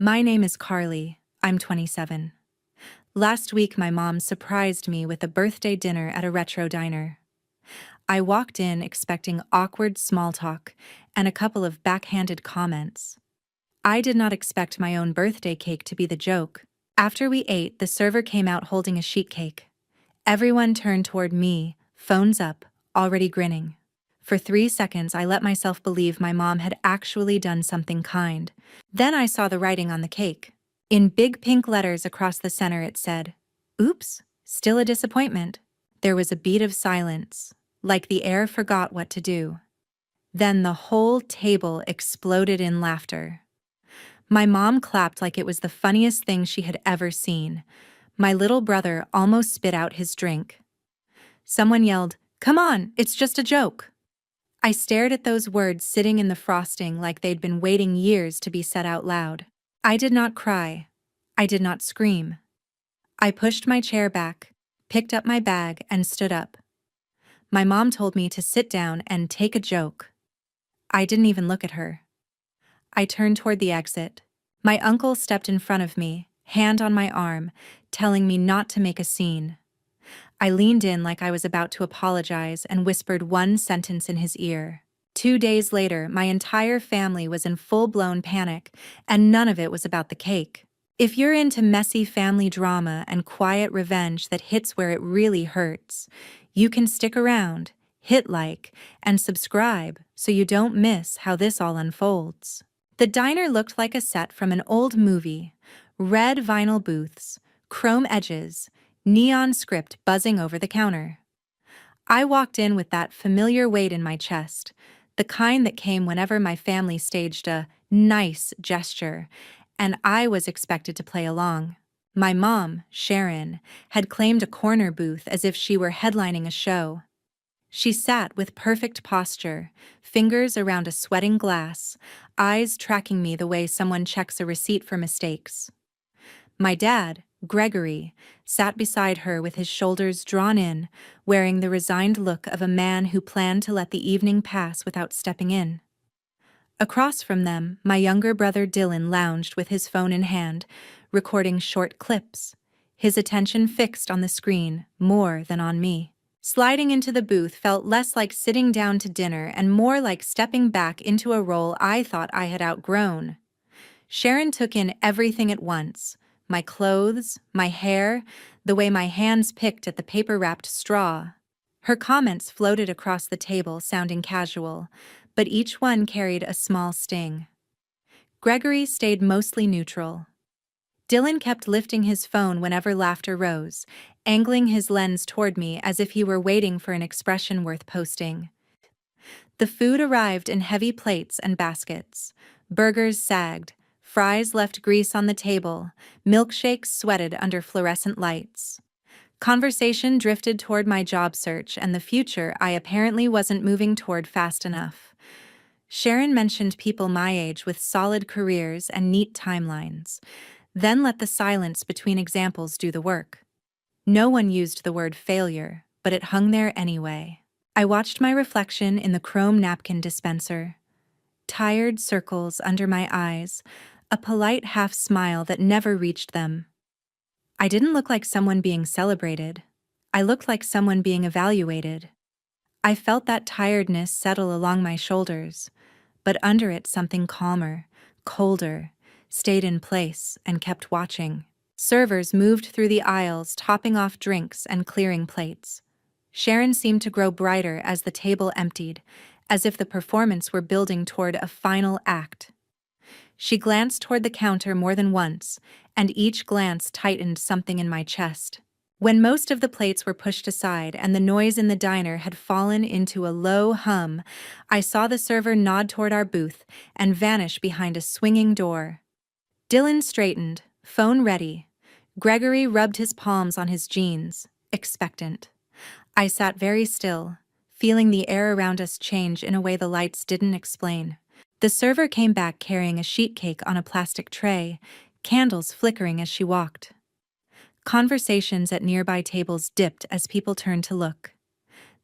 My name is Carly. I'm 27. Last week, my mom surprised me with a birthday dinner at a retro diner. I walked in expecting awkward small talk and a couple of backhanded comments. I did not expect my own birthday cake to be the joke. After we ate, the server came out holding a sheet cake. Everyone turned toward me, phones up, already grinning. For 3 seconds, I let myself believe my mom had actually done something kind. Then I saw the writing on the cake. In big pink letters across the center it said, "Oops, still a disappointment." There was a beat of silence, like the air forgot what to do. Then the whole table exploded in laughter. My mom clapped like it was the funniest thing she had ever seen. My little brother almost spit out his drink. Someone yelled, "Come on, it's just a joke." I stared at those words sitting in the frosting like they'd been waiting years to be said out loud. I did not cry. I did not scream. I pushed my chair back, picked up my bag, and stood up. My mom told me to sit down and take a joke. I didn't even look at her. I turned toward the exit. My uncle stepped in front of me, hand on my arm, telling me not to make a scene. I leaned in like I was about to apologize and whispered one sentence in his ear. 2 days later, my entire family was in full-blown panic, and none of it was about the cake. If you're into messy family drama and quiet revenge that hits where it really hurts, you can stick around, hit like, and subscribe so you don't miss how this all unfolds. The diner looked like a set from an old movie. Red vinyl booths, chrome edges, neon script buzzing over the counter. I walked in with that familiar weight in my chest, the kind that came whenever my family staged a nice gesture, and I was expected to play along. My mom, Sharon, had claimed a corner booth as if she were headlining a show. She sat with perfect posture, fingers around a sweating glass, eyes tracking me the way someone checks a receipt for mistakes. My dad, Gregory, sat beside her with his shoulders drawn in, wearing the resigned look of a man who planned to let the evening pass without stepping in. Across from them, my younger brother Dylan lounged with his phone in hand, recording short clips, his attention fixed on the screen more than on me. Sliding into the booth felt less like sitting down to dinner and more like stepping back into a role I thought I had outgrown. Sharon took in everything at once: my clothes, my hair, the way my hands picked at the paper-wrapped straw. Her comments floated across the table, sounding casual, but each one carried a small sting. Gregory stayed mostly neutral. Dylan kept lifting his phone whenever laughter rose, angling his lens toward me as if he were waiting for an expression worth posting. The food arrived in heavy plates and baskets. Burgers sagged, fries left grease on the table, milkshakes sweated under fluorescent lights. Conversation drifted toward my job search and the future I apparently wasn't moving toward fast enough. Sharon mentioned people my age with solid careers and neat timelines, then let the silence between examples do the work. No one used the word failure, but it hung there anyway. I watched my reflection in the chrome napkin dispenser. Tired circles under my eyes, a polite half-smile that never reached them. I didn't look like someone being celebrated. I looked like someone being evaluated. I felt that tiredness settle along my shoulders, but under it something calmer, colder, stayed in place and kept watching. Servers moved through the aisles, topping off drinks and clearing plates. Sharon seemed to grow brighter as the table emptied, as if the performance were building toward a final act. She glanced toward the counter more than once, and each glance tightened something in my chest. When most of the plates were pushed aside and the noise in the diner had fallen into a low hum, I saw the server nod toward our booth and vanish behind a swinging door. Dylan straightened, phone ready. Gregory rubbed his palms on his jeans, expectant. I sat very still, feeling the air around us change in a way the lights didn't explain. The server came back carrying a sheet cake on a plastic tray, candles flickering as she walked. Conversations at nearby tables dipped as people turned to look.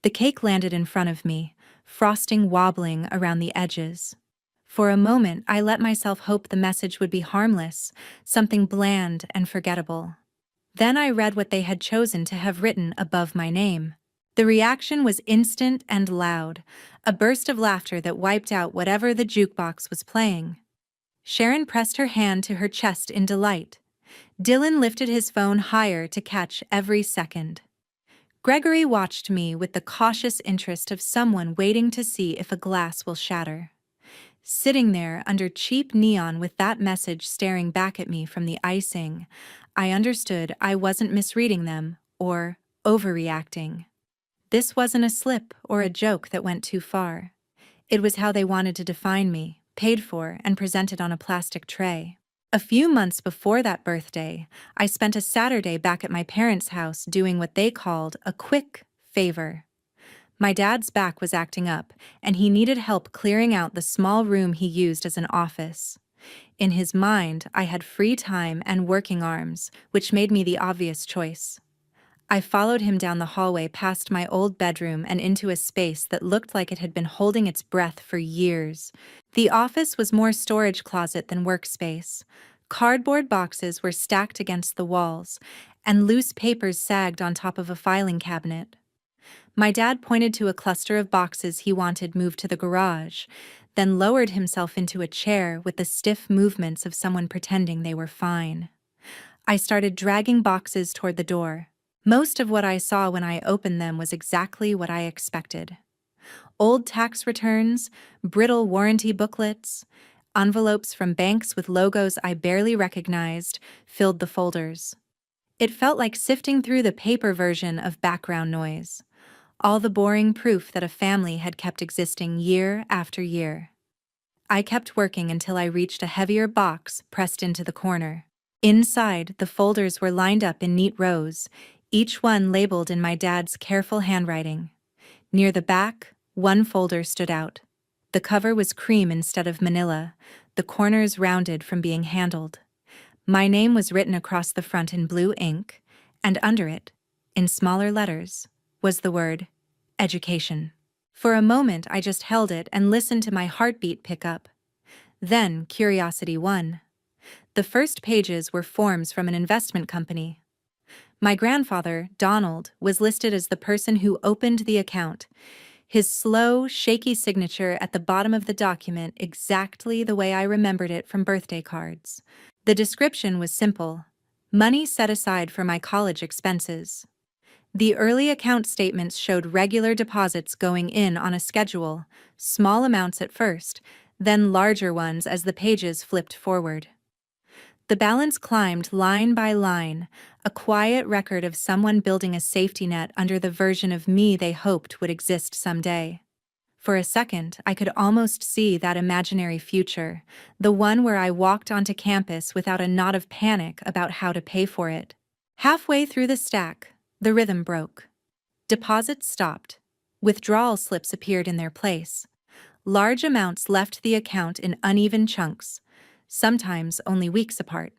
The cake landed in front of me, frosting wobbling around the edges. For a moment, I let myself hope the message would be harmless, something bland and forgettable. Then I read what they had chosen to have written above my name. The reaction was instant and loud, a burst of laughter that wiped out whatever the jukebox was playing. Sharon pressed her hand to her chest in delight. Dylan lifted his phone higher to catch every second. Gregory watched me with the cautious interest of someone waiting to see if a glass will shatter. Sitting there under cheap neon with that message staring back at me from the icing, I understood I wasn't misreading them or overreacting. This wasn't a slip or a joke that went too far. It was how they wanted to define me, paid for and presented on a plastic tray. A few months before that birthday, I spent a Saturday back at my parents' house doing what they called a quick favor. My dad's back was acting up, and he needed help clearing out the small room he used as an office. In his mind, I had free time and working arms, which made me the obvious choice. I followed him down the hallway past my old bedroom and into a space that looked like it had been holding its breath for years. The office was more storage closet than workspace. Cardboard boxes were stacked against the walls, and loose papers sagged on top of a filing cabinet. My dad pointed to a cluster of boxes he wanted moved to the garage, then lowered himself into a chair with the stiff movements of someone pretending they were fine. I started dragging boxes toward the door. Most of what I saw when I opened them was exactly what I expected. Old tax returns, brittle warranty booklets, envelopes from banks with logos I barely recognized filled the folders. It felt like sifting through the paper version of background noise. All the boring proof that a family had kept existing year after year. I kept working until I reached a heavier box pressed into the corner. Inside, the folders were lined up in neat rows, each one labeled in my dad's careful handwriting. Near the back, one folder stood out. The cover was cream instead of manila, the corners rounded from being handled. My name was written across the front in blue ink, and under it, in smaller letters, was the word education. For a moment, I just held it and listened to my heartbeat pick up. Then curiosity won. The first pages were forms from an investment company. My grandfather, Donald, was listed as the person who opened the account, his slow, shaky signature at the bottom of the document exactly the way I remembered it from birthday cards. The description was simple: money set aside for my college expenses. The early account statements showed regular deposits going in on a schedule, small amounts at first, then larger ones as the pages flipped forward. The balance climbed line by line, a quiet record of someone building a safety net under the version of me they hoped would exist someday. For a second, I could almost see that imaginary future, the one where I walked onto campus without a knot of panic about how to pay for it. Halfway through the stack, the rhythm broke. Deposits stopped. Withdrawal slips appeared in their place. Large amounts left the account in uneven chunks, sometimes only weeks apart.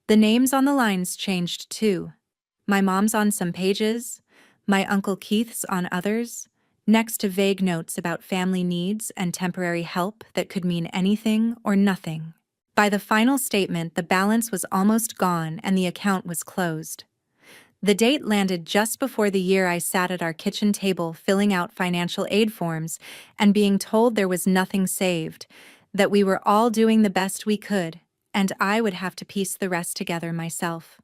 The names on the lines changed too. My mom's on some pages, my Uncle Keith's on others, next to vague notes about family needs and temporary help that could mean anything or nothing. By the final statement, the balance was almost gone and the account was closed. The date landed just before the year I sat at our kitchen table filling out financial aid forms and being told there was nothing saved, that we were all doing the best we could, and I would have to piece the rest together myself.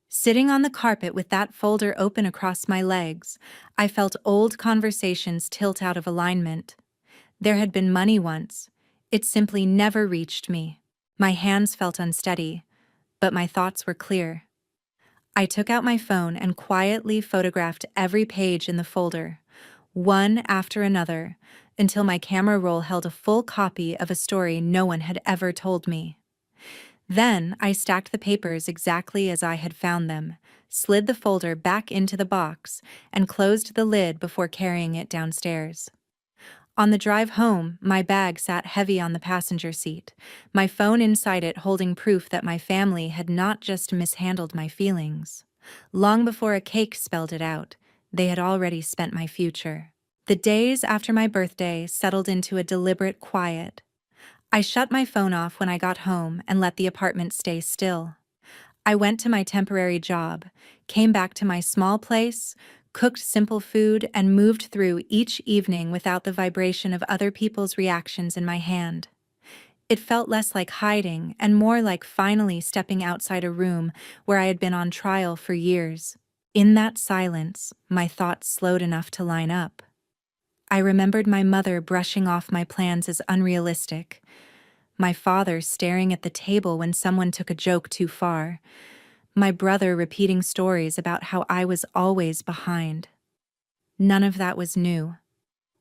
Sitting on the carpet with that folder open across my legs, I felt old conversations tilt out of alignment. There had been money once. It simply never reached me. My hands felt unsteady, but my thoughts were clear. I took out my phone and quietly photographed every page in the folder, one after another, until my camera roll held a full copy of a story no one had ever told me. Then I stacked the papers exactly as I had found them, slid the folder back into the box, and closed the lid before carrying it downstairs. On the drive home, my bag sat heavy on the passenger seat, my phone inside it holding proof that my family had not just mishandled my feelings. Long before a cake spelled it out, they had already spent my future. The days after my birthday settled into a deliberate quiet. I shut my phone off when I got home and let the apartment stay still. I went to my temporary job, came back to my small place, cooked simple food, and moved through each evening without the vibration of other people's reactions in my hand. It felt less like hiding and more like finally stepping outside a room where I had been on trial for years. In that silence, my thoughts slowed enough to line up. I remembered my mother brushing off my plans as unrealistic, my father staring at the table when someone took a joke too far, my brother repeating stories about how I was always behind. None of that was new.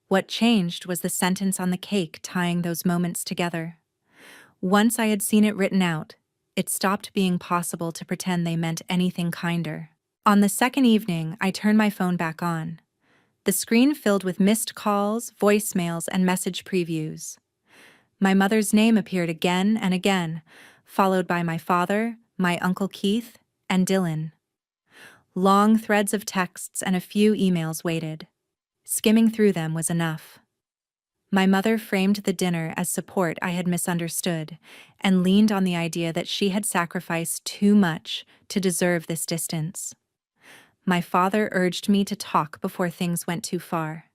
What changed was the sentence on the cake tying those moments together. Once I had seen it written out, it stopped being possible to pretend they meant anything kinder. On the second evening, I turned my phone back on. The screen filled with missed calls, voicemails, and message previews. My mother's name appeared again and again, followed by my father, my Uncle Keith, and Dylan. Long threads of texts and a few emails waited. Skimming through them was enough. My mother framed the dinner as support I had misunderstood, and leaned on the idea that she had sacrificed too much to deserve this distance. My father urged me to talk before things went too far.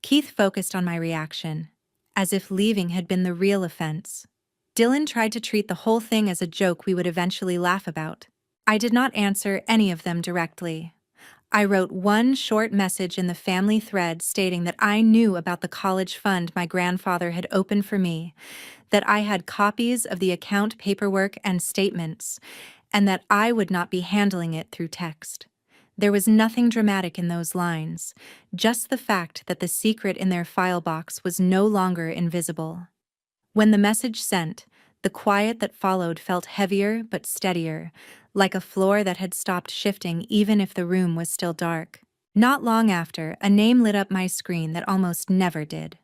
Keith focused on my reaction, as if leaving had been the real offense. Dylan tried to treat the whole thing as a joke we would eventually laugh about. I did not answer any of them directly. I wrote one short message in the family thread stating that I knew about the college fund my grandfather had opened for me, that I had copies of the account paperwork and statements, and that I would not be handling it through text. There was nothing dramatic in those lines, just the fact that the secret in their file box was no longer invisible. When the message sent, the quiet that followed felt heavier but steadier, like a floor that had stopped shifting even if the room was still dark. Not long after, a name lit up my screen that almost never did.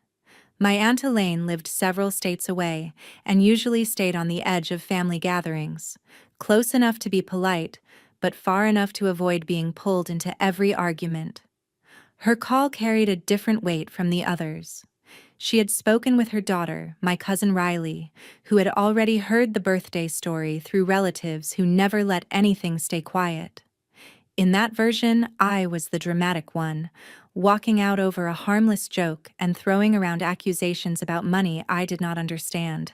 My Aunt Elaine lived several states away and usually stayed on the edge of family gatherings, close enough to be polite, but far enough to avoid being pulled into every argument. Her call carried a different weight from the others. She had spoken with her daughter, my cousin Riley, who had already heard the birthday story through relatives who never let anything stay quiet. In that version, I was the dramatic one, walking out over a harmless joke and throwing around accusations about money I did not understand.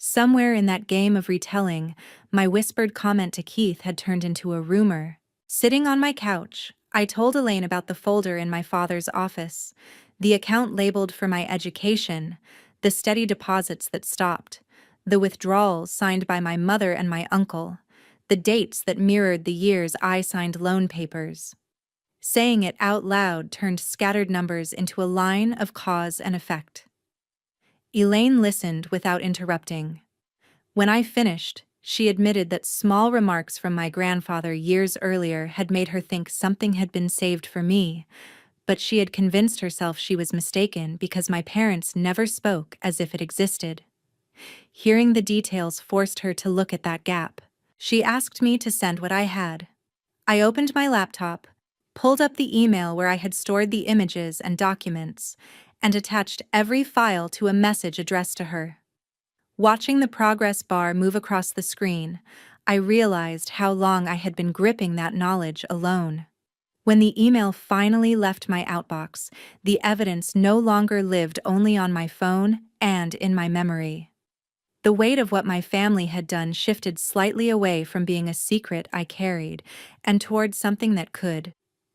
Somewhere in that game of retelling, my whispered comment to Keith had turned into a rumor. Sitting on my couch, I told Elaine about the folder in my father's office, the account labeled for my education, the steady deposits that stopped, the withdrawals signed by my mother and my uncle, the dates that mirrored the years I signed loan papers. Saying it out loud turned scattered numbers into a line of cause and effect. Elaine listened without interrupting. When I finished, she admitted that small remarks from my grandfather years earlier had made her think something had been saved for me, but she had convinced herself she was mistaken because my parents never spoke as if it existed. Hearing the details forced her to look at that gap. She asked me to send what I had. I opened my laptop, pulled up the email where I had stored the images and documents, and attached every file to a message addressed to her. Watching the progress bar move across the screen, I realized how long I had been gripping that knowledge alone. When the email finally left my outbox, the evidence no longer lived only on my phone and in my memory. The weight of what my family had done shifted slightly away from being a secret I carried and toward something that could,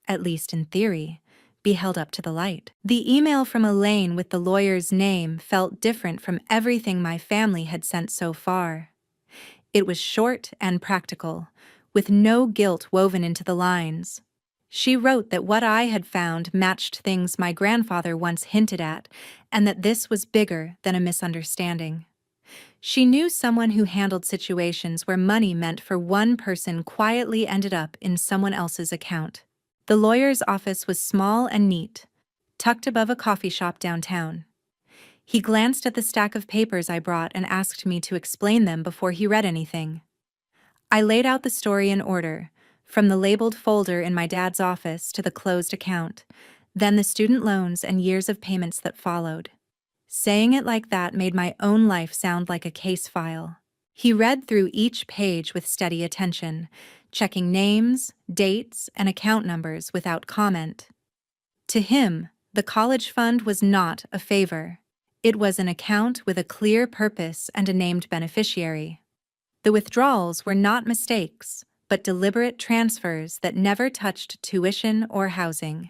at least in theory, be held up to the light. The email from Elaine with the lawyer's name felt different from everything my family had sent so far. It was short and practical, with no guilt woven into the lines. She wrote that what I had found matched things my grandfather once hinted at, and that this was bigger than a misunderstanding. She knew someone who handled situations where money meant for one person quietly ended up in someone else's account. The lawyer's office was small and neat, tucked above a coffee shop downtown. He glanced at the stack of papers I brought and asked me to explain them before he read anything. I laid out the story in order, from the labeled folder in my dad's office to the closed account, then the student loans and years of payments that followed. Saying it like that made my own life sound like a case file. He read through each page with steady attention, checking names, dates, and account numbers without comment. To him, the college fund was not a favor. It was an account with a clear purpose and a named beneficiary. The withdrawals were not mistakes, but deliberate transfers that never touched tuition or housing.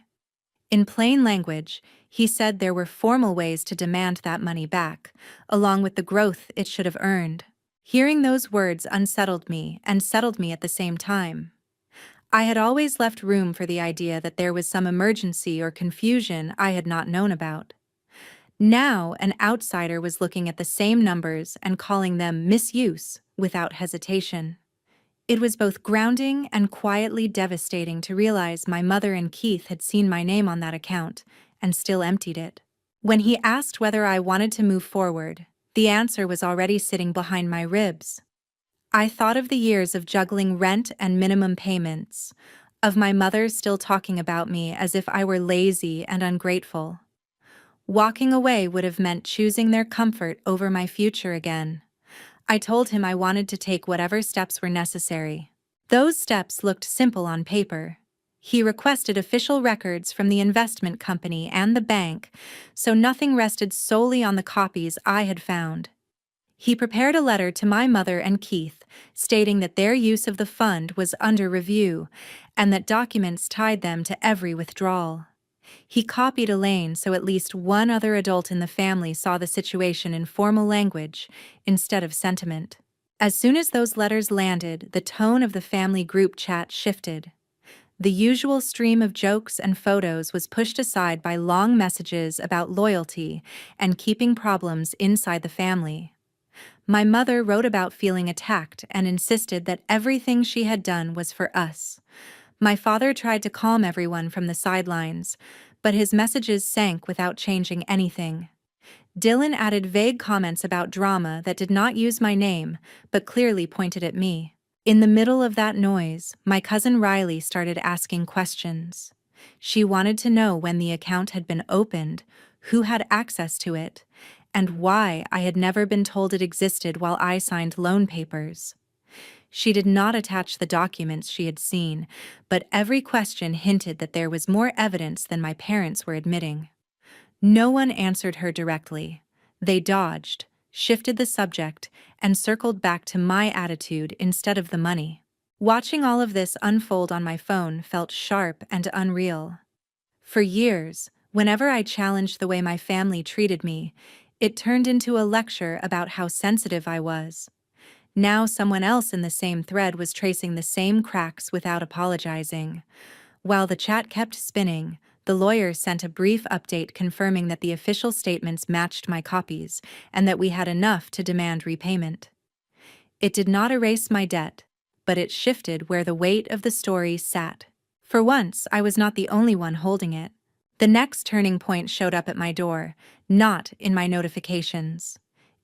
In plain language, he said there were formal ways to demand that money back, along with the growth it should have earned. Hearing those words unsettled me and settled me at the same time. I had always left room for the idea that there was some emergency or confusion I had not known about. Now, an outsider was looking at the same numbers and calling them misuse without hesitation. It was both grounding and quietly devastating to realize my mother and Keith had seen my name on that account and still emptied it. When he asked whether I wanted to move forward, the answer was already sitting behind my ribs. I thought of the years of juggling rent and minimum payments, of my mother still talking about me as if I were lazy and ungrateful. Walking away would have meant choosing their comfort over my future again. I told him I wanted to take whatever steps were necessary. Those steps looked simple on paper. He requested official records from the investment company and the bank, so nothing rested solely on the copies I had found. He prepared a letter to my mother and Keith, stating that their use of the fund was under review, and that documents tied them to every withdrawal. He copied Elaine so at least one other adult in the family saw the situation in formal language instead of sentiment. As soon as those letters landed, the tone of the family group chat shifted. The usual stream of jokes and photos was pushed aside by long messages about loyalty and keeping problems inside the family. My mother wrote about feeling attacked and insisted that everything she had done was for us. My father tried to calm everyone from the sidelines, but his messages sank without changing anything. Dylan added vague comments about drama that did not use my name, but clearly pointed at me. In the middle of that noise, my cousin Riley started asking questions. She wanted to know when the account had been opened, who had access to it, and why I had never been told it existed while I signed loan papers. She did not attach the documents she had seen, but every question hinted that there was more evidence than my parents were admitting. No one answered her directly. They dodged, shifted the subject, and circled back to my attitude instead of the money. Watching all of this unfold on my phone felt sharp and unreal. For years, whenever I challenged the way my family treated me, it turned into a lecture about how sensitive I was. Now someone else in the same thread was tracing the same cracks without apologizing. While the chat kept spinning, the lawyer sent a brief update confirming that the official statements matched my copies and that we had enough to demand repayment. It did not erase my debt, but it shifted where the weight of the story sat. For once, I was not the only one holding it. The next turning point showed up at my door, not in my notifications.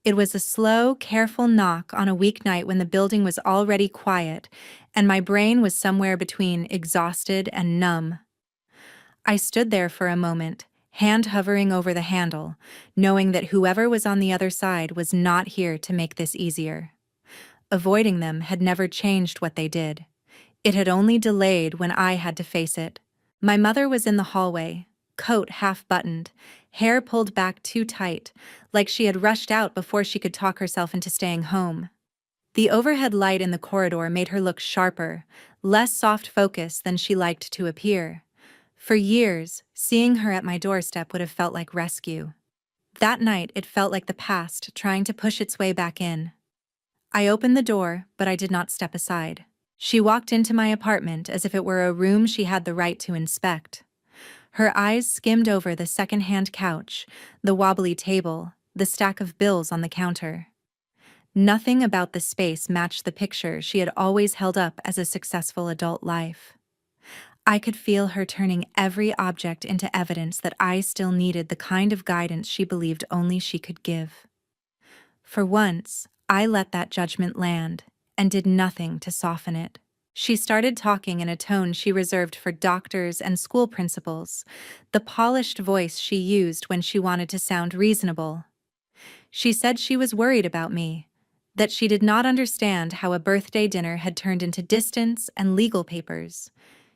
It was a slow, careful knock on a weeknight when the building was already quiet, and my brain was somewhere between exhausted and numb. I stood there for a moment, hand hovering over the handle, knowing that whoever was on the other side was not here to make this easier. Avoiding them had never changed what they did. It had only delayed when I had to face it. My mother was in the hallway, coat half-buttoned, hair pulled back too tight, like she had rushed out before she could talk herself into staying home. The overhead light in the corridor made her look sharper, less soft-focused than she liked to appear. For years, seeing her at my doorstep would have felt like rescue. That night, it felt like the past trying to push its way back in. I opened the door, but I did not step aside. She walked into my apartment as if it were a room she had the right to inspect. Her eyes skimmed over the second-hand couch, the wobbly table, the stack of bills on the counter. Nothing about the space matched the picture she had always held up as a successful adult life. I could feel her turning every object into evidence that I still needed the kind of guidance she believed only she could give. For once, I let that judgment land and did nothing to soften it. She started talking in a tone she reserved for doctors and school principals, the polished voice she used when she wanted to sound reasonable. She said she was worried about me, that she did not understand how a birthday dinner had turned into distance and legal papers.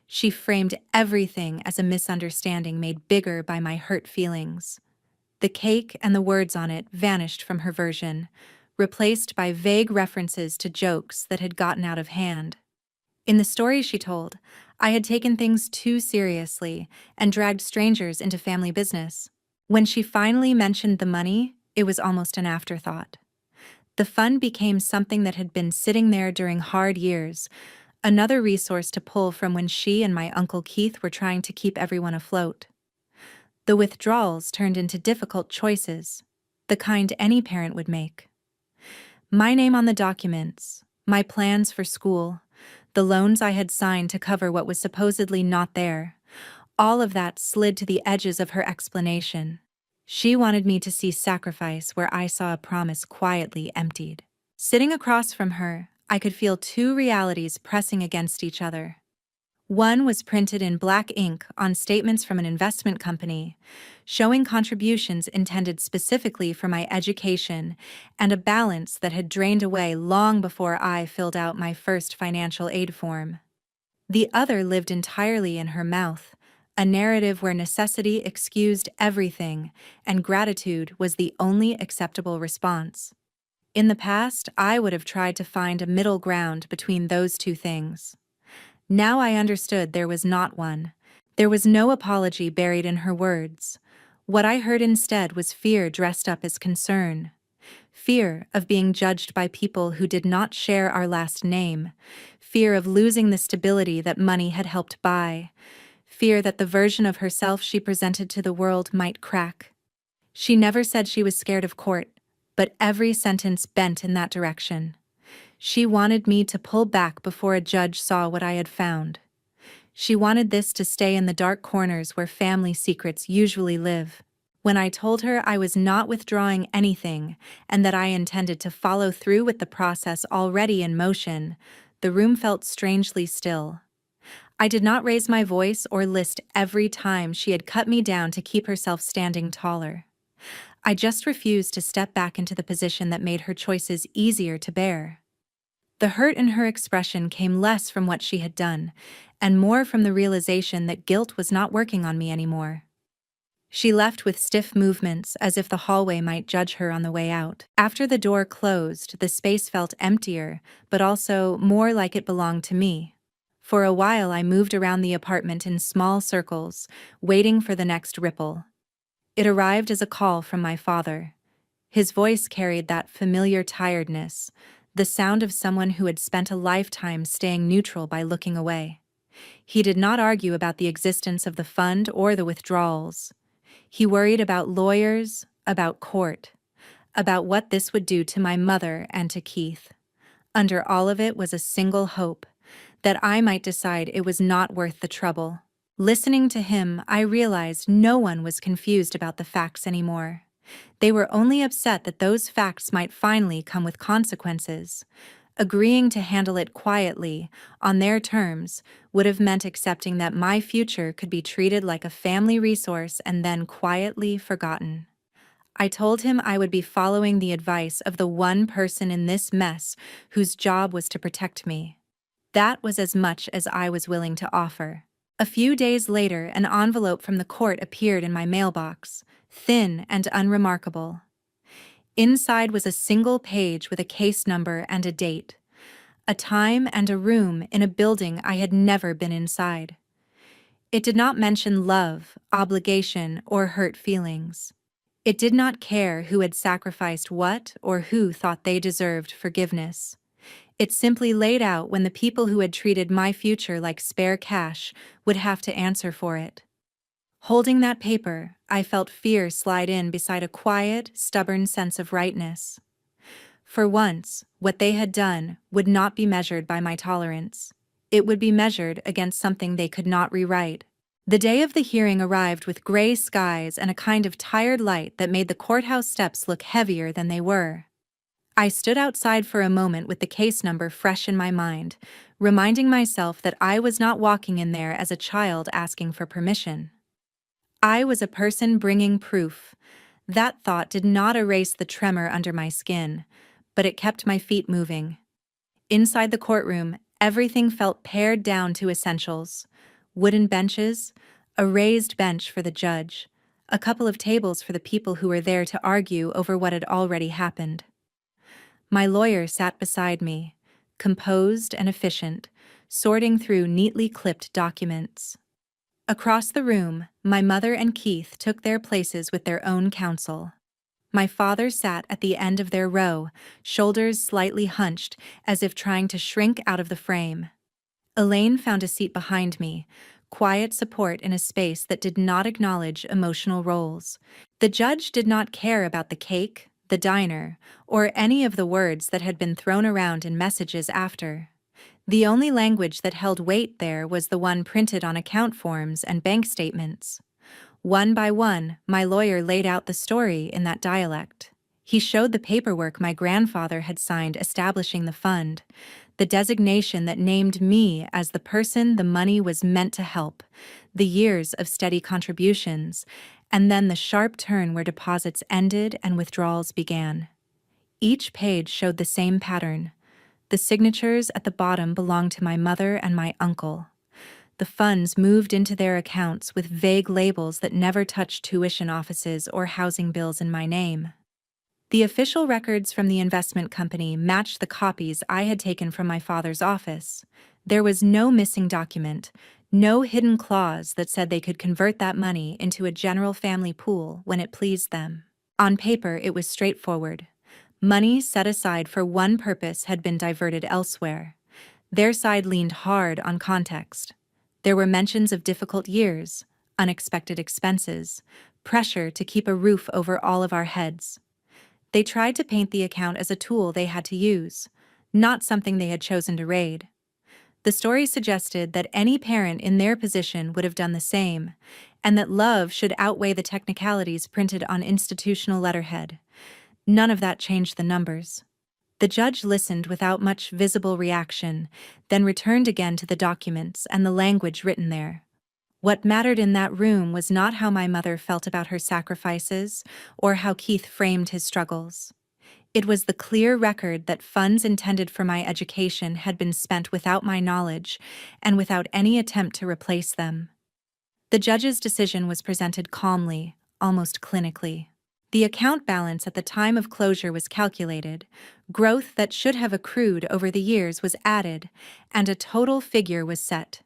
She framed everything as a misunderstanding made bigger by my hurt feelings. The cake and the words on it vanished from her version, replaced by vague references to jokes that had gotten out of hand. In the story she told, I had taken things too seriously and dragged strangers into family business. When she finally mentioned the money, it was almost an afterthought. The fund became something that had been sitting there during hard years, another resource to pull from when she and my Uncle Keith were trying to keep everyone afloat. The withdrawals turned into difficult choices, the kind any parent would make. My name on the documents, my plans for school, the loans I had signed to cover what was supposedly not there, all of that slid to the edges of her explanation. She wanted me to see sacrifice where I saw a promise quietly emptied. Sitting across from her, I could feel two realities pressing against each other. One was printed in black ink on statements from an investment company, showing contributions intended specifically for my education and a balance that had drained away long before I filled out my first financial aid form. The other lived entirely in her mouth, a narrative where necessity excused everything and gratitude was the only acceptable response. In the past, I would have tried to find a middle ground between those two things. Now I understood there was not one. There was no apology buried in her words. What I heard instead was fear dressed up as concern. Fear of being judged by people who did not share our last name. Fear of losing the stability that money had helped buy. Fear that the version of herself she presented to the world might crack. She never said she was scared of court, but every sentence bent in that direction. She wanted me to pull back before a judge saw what I had found. She wanted this to stay in the dark corners where family secrets usually live. When I told her I was not withdrawing anything and that I intended to follow through with the process already in motion, the room felt strangely still. I did not raise my voice or list every time she had cut me down to keep herself standing taller. I just refused to step back into the position that made her choices easier to bear. The hurt in her expression came less from what she had done, and more from the realization that guilt was not working on me anymore. She left with stiff movements as if the hallway might judge her on the way out. After the door closed, the space felt emptier, but also more like it belonged to me. For a while I moved around the apartment in small circles, waiting for the next ripple. It arrived as a call from my father. His voice carried that familiar tiredness, the sound of someone who had spent a lifetime staying neutral by looking away. He did not argue about the existence of the fund or the withdrawals. He worried about lawyers, about court, about what this would do to my mother and to Keith. Under all of it was a single hope, that I might decide it was not worth the trouble. Listening to him, I realized no one was confused about the facts anymore. They were only upset that those facts might finally come with consequences. Agreeing to handle it quietly, on their terms, would have meant accepting that my future could be treated like a family resource and then quietly forgotten. I told him I would be following the advice of the one person in this mess whose job was to protect me. That was as much as I was willing to offer. A few days later, an envelope from the court appeared in my mailbox, thin and unremarkable. Inside was a single page with a case number and a date, a time and a room in a building I had never been inside. It did not mention love, obligation, or hurt feelings. It did not care who had sacrificed what or who thought they deserved forgiveness. It simply laid out when the people who had treated my future like spare cash would have to answer for it. Holding that paper, I felt fear slide in beside a quiet, stubborn sense of rightness. For once, what they had done would not be measured by my tolerance. It would be measured against something they could not rewrite. The day of the hearing arrived with gray skies and a kind of tired light that made the courthouse steps look heavier than they were. I stood outside for a moment with the case number fresh in my mind, reminding myself that I was not walking in there as a child asking for permission. I was a person bringing proof, That thought did not erase the tremor under my skin, but it kept my feet moving. Inside the courtroom, everything felt pared down to essentials: wooden benches, a raised bench for the judge, a couple of tables for the people who were there to argue over what had already happened. My lawyer sat beside me, composed and efficient, sorting through neatly clipped documents. Across the room, my mother and Keith took their places with their own counsel. My father sat at the end of their row, shoulders slightly hunched, as if trying to shrink out of the frame. Elaine found a seat behind me, quiet support in a space that did not acknowledge emotional roles. The judge did not care about the cake, the diner, or any of the words that had been thrown around in messages after. The only language that held weight there was the one printed on account forms and bank statements. One by one, my lawyer laid out the story in that dialect. He showed the paperwork my grandfather had signed establishing the fund, the designation that named me as the person the money was meant to help, the years of steady contributions, and then the sharp turn where deposits ended and withdrawals began. Each page showed the same pattern. The signatures at the bottom belonged to my mother and my uncle. The funds moved into their accounts with vague labels that never touched tuition offices or housing bills in my name. The official records from the investment company matched the copies I had taken from my father's office. There was no missing document, no hidden clause that said they could convert that money into a general family pool when it pleased them. On paper, it was straightforward. Money set aside for one purpose had been diverted elsewhere. Their side leaned hard on context. There were mentions of difficult years, unexpected expenses, pressure to keep a roof over all of our heads. They tried to paint the account as a tool they had to use, not something they had chosen to raid. The story suggested that any parent in their position would have done the same, and that love should outweigh the technicalities printed on institutional letterhead. None of that changed the numbers. The judge listened without much visible reaction, then returned again to the documents and the language written there. What mattered in that room was not how my mother felt about her sacrifices or how Keith framed his struggles. It was the clear record that funds intended for my education had been spent without my knowledge and without any attempt to replace them. The judge's decision was presented calmly, almost clinically. The account balance at the time of closure was calculated, growth that should have accrued over the years was added, and a total figure was set.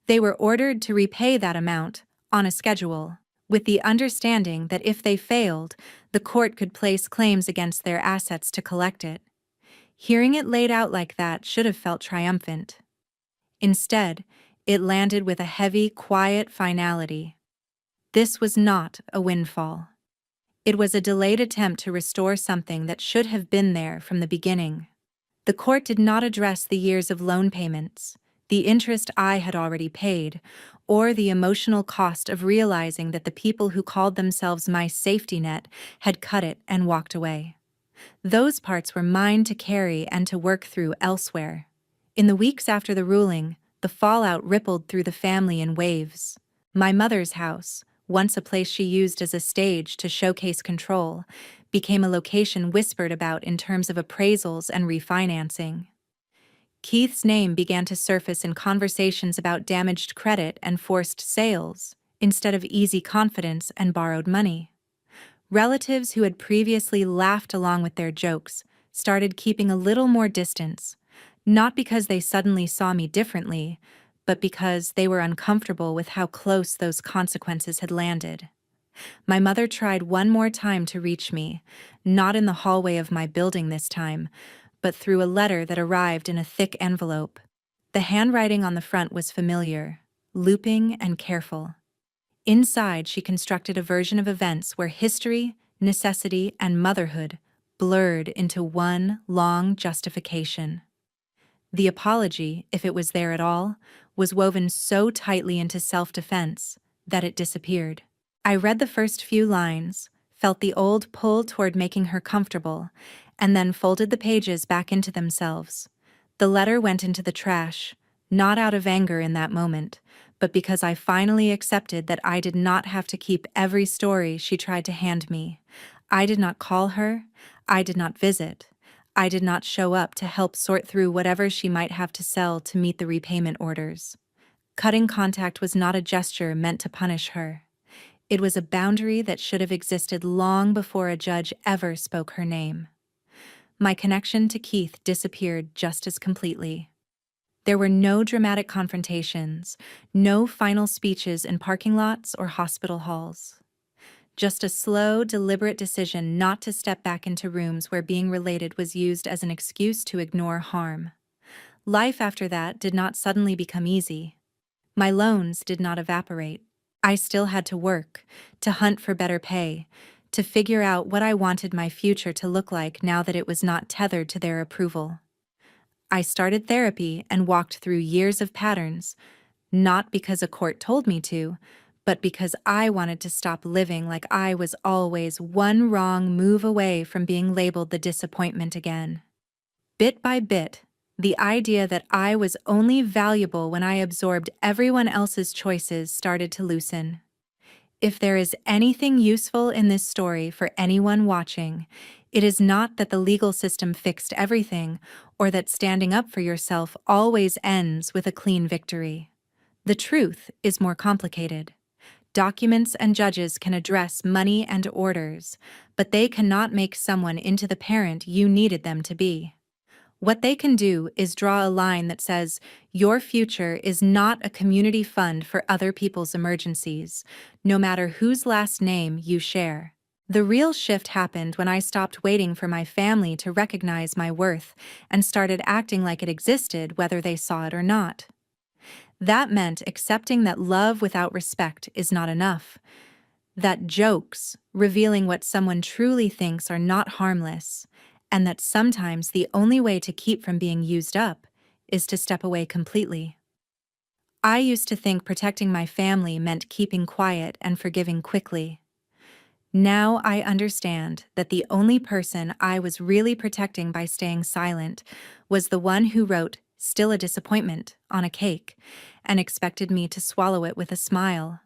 They were ordered to repay that amount, on a schedule, with the understanding that if they failed, the court could place claims against their assets to collect it. Hearing it laid out like that should have felt triumphant. Instead, it landed with a heavy, quiet finality. This was not a windfall. It was a delayed attempt to restore something that should have been there from the beginning. The court did not address the years of loan payments, the interest I had already paid, or the emotional cost of realizing that the people who called themselves my safety net had cut it and walked away. Those parts were mine to carry and to work through elsewhere. In the weeks after the ruling, the fallout rippled through the family in waves. My mother's house, once a place she used as a stage to showcase control, became a location whispered about in terms of appraisals and refinancing. Keith's name began to surface in conversations about damaged credit and forced sales, instead of easy confidence and borrowed money. Relatives who had previously laughed along with their jokes started keeping a little more distance, not because they suddenly saw me differently, but because they were uncomfortable with how close those consequences had landed. My mother tried one more time to reach me, not in the hallway of my building this time, but through a letter that arrived in a thick envelope. The handwriting on the front was familiar, looping and careful. Inside, she constructed a version of events where history, necessity, and motherhood blurred into one long justification. The apology, if it was there at all, was woven so tightly into self-defense that it disappeared. I read the first few lines, felt the old pull toward making her comfortable, and then folded the pages back into themselves. The letter went into the trash, not out of anger in that moment, but because I finally accepted that I did not have to keep every story she tried to hand me. I did not call her. I did not visit. I did not show up to help sort through whatever she might have to sell to meet the repayment orders. Cutting contact was not a gesture meant to punish her. It was a boundary that should have existed long before a judge ever spoke her name. My connection to Keith disappeared just as completely. There were no dramatic confrontations, no final speeches in parking lots or hospital halls. Just a slow, deliberate decision not to step back into rooms where being related was used as an excuse to ignore harm. Life after that did not suddenly become easy. My loans did not evaporate. I still had to work, to hunt for better pay, to figure out what I wanted my future to look like now that it was not tethered to their approval. I started therapy and walked through years of patterns, not because a court told me to, but because I wanted to stop living like I was always one wrong move away from being labeled the disappointment again. Bit by bit, the idea that I was only valuable when I absorbed everyone else's choices started to loosen. If there is anything useful in this story for anyone watching, it is not that the legal system fixed everything or that standing up for yourself always ends with a clean victory. The truth is more complicated. Documents and judges can address money and orders, but they cannot make someone into the parent you needed them to be. What they can do is draw a line that says, your future is not a community fund for other people's emergencies, no matter whose last name you share. The real shift happened when I stopped waiting for my family to recognize my worth and started acting like it existed whether they saw it or not. That meant accepting that love without respect is not enough, that jokes, revealing what someone truly thinks, are not harmless, and that sometimes the only way to keep from being used up is to step away completely. I used to think protecting my family meant keeping quiet and forgiving quickly. Now I understand that the only person I was really protecting by staying silent was the one who wrote "still a disappointment" on a cake and expected me to swallow it with a smile.